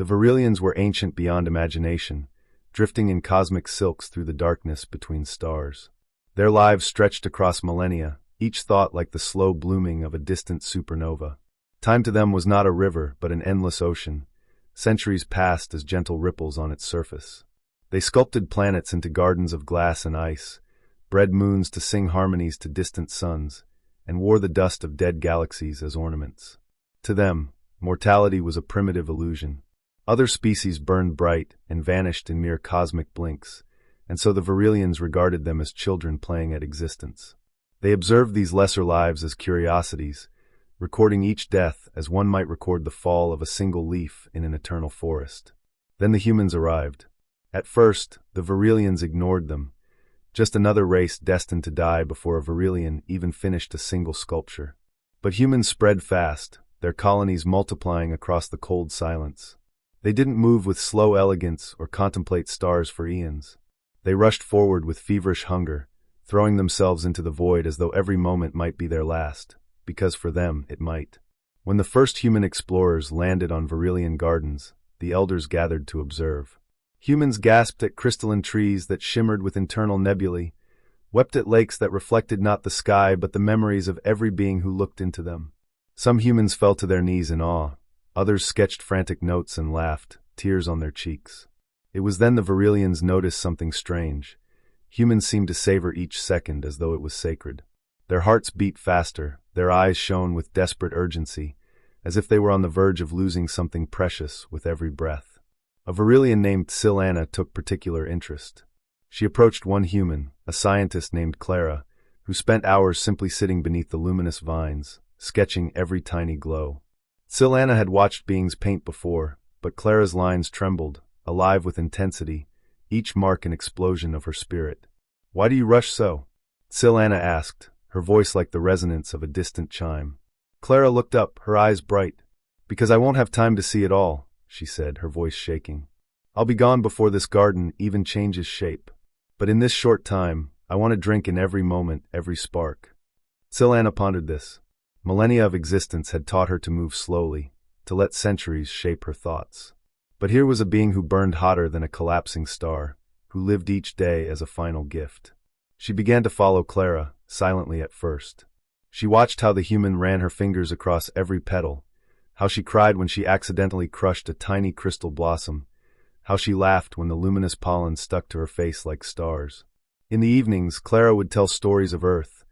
The Virilians were ancient beyond imagination, drifting in cosmic silks through the darkness between stars. Their lives stretched across millennia, each thought like the slow blooming of a distant supernova. Time to them was not a river, but an endless ocean. Centuries passed as gentle ripples on its surface. They sculpted planets into gardens of glass and ice, bred moons to sing harmonies to distant suns, and wore the dust of dead galaxies as ornaments. To them, mortality was a primitive illusion. Other species burned bright and vanished in mere cosmic blinks, and so the Virilians regarded them as children playing at existence. They observed these lesser lives as curiosities, recording each death as one might record the fall of a single leaf in an eternal forest. Then the humans arrived. At first, the Virilians ignored them, just another race destined to die before a Virilian even finished a single sculpture. But humans spread fast, their colonies multiplying across the cold silence. They didn't move with slow elegance or contemplate stars for eons. They rushed forward with feverish hunger, throwing themselves into the void as though every moment might be their last, because for them it might. When the first human explorers landed on Virilian gardens, the elders gathered to observe. Humans gasped at crystalline trees that shimmered with internal nebulae, wept at lakes that reflected not the sky but the memories of every being who looked into them. Some humans fell to their knees in awe, others sketched frantic notes and laughed, tears on their cheeks. It was then the Virilians noticed something strange. Humans seemed to savor each second as though it was sacred. Their hearts beat faster, their eyes shone with desperate urgency, as if they were on the verge of losing something precious with every breath. A Virilian named Silana took particular interest. She approached one human, a scientist named Clara, who spent hours simply sitting beneath the luminous vines, sketching every tiny glow. Silana had watched beings paint before, but Clara's lines trembled, alive with intensity, each mark an explosion of her spirit. "Why do you rush so?" Silana asked, her voice like the resonance of a distant chime. Clara looked up, her eyes bright. "Because I won't have time to see it all," she said, her voice shaking. "I'll be gone before this garden even changes shape. But in this short time, I want to drink in every moment, every spark." Silana pondered this. Millennia of existence had taught her to move slowly, to let centuries shape her thoughts. But here was a being who burned hotter than a collapsing star, who lived each day as a final gift. She began to follow Clara, silently at first. She watched how the human ran her fingers across every petal, how she cried when she accidentally crushed a tiny crystal blossom, how she laughed when the luminous pollen stuck to her face like stars. In the evenings, Clara would tell stories of Earth,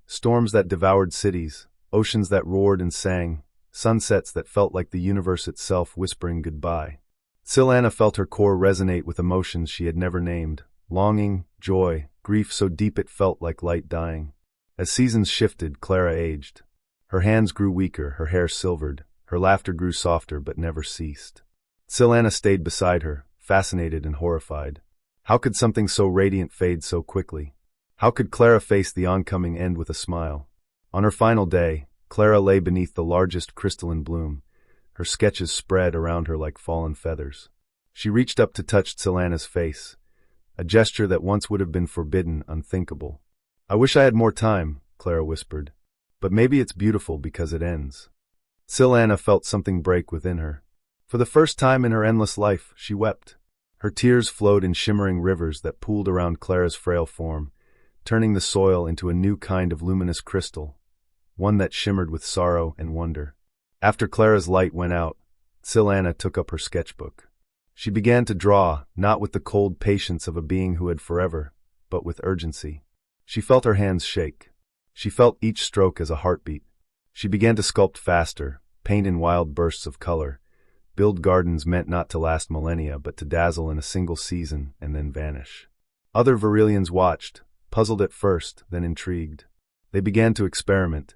storms that devoured cities, oceans that roared and sang, sunsets that felt like the universe itself whispering goodbye. Silana felt her core resonate with emotions she had never named, longing, joy, grief so deep it felt like light dying. As seasons shifted, Clara aged. Her hands grew weaker, her hair silvered, her laughter grew softer but never ceased. Silana stayed beside her, fascinated and horrified. How could something so radiant fade so quickly? How could Clara face the oncoming end with a smile? On her final day, Clara lay beneath the largest crystalline bloom, her sketches spread around her like fallen feathers. She reached up to touch Silana's face, a gesture that once would have been forbidden, unthinkable. "I wish I had more time," Clara whispered, "but maybe it's beautiful because it ends." Silana felt something break within her. For the first time in her endless life, she wept. Her tears flowed in shimmering rivers that pooled around Clara's frail form, turning the soil into a new kind of luminous crystal, one that shimmered with sorrow and wonder. After Clara's light went out, Silana took up her sketchbook. She began to draw, not with the cold patience of a being who had forever, but with urgency. She felt her hands shake. She felt each stroke as a heartbeat. She began to sculpt faster, paint in wild bursts of color, build gardens meant not to last millennia but to dazzle in a single season and then vanish. Other Virilians watched, puzzled at first, then intrigued. They began to experiment.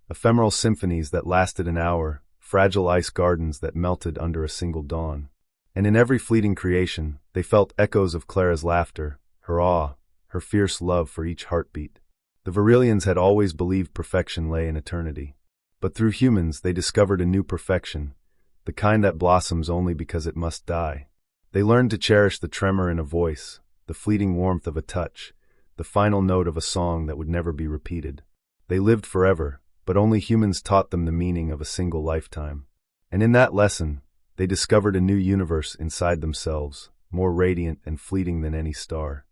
Ephemeral symphonies that lasted an hour, fragile ice gardens that melted under a single dawn. And in every fleeting creation, they felt echoes of Clara's laughter, her awe, her fierce love for each heartbeat. The Virilians had always believed perfection lay in eternity. But through humans, they discovered a new perfection, the kind that blossoms only because it must die. They learned to cherish the tremor in a voice, the fleeting warmth of a touch, the final note of a song that would never be repeated. They lived forever, but only humans taught them the meaning of a single lifetime. And in that lesson, They discovered a new universe inside themselves, more radiant and fleeting than any star.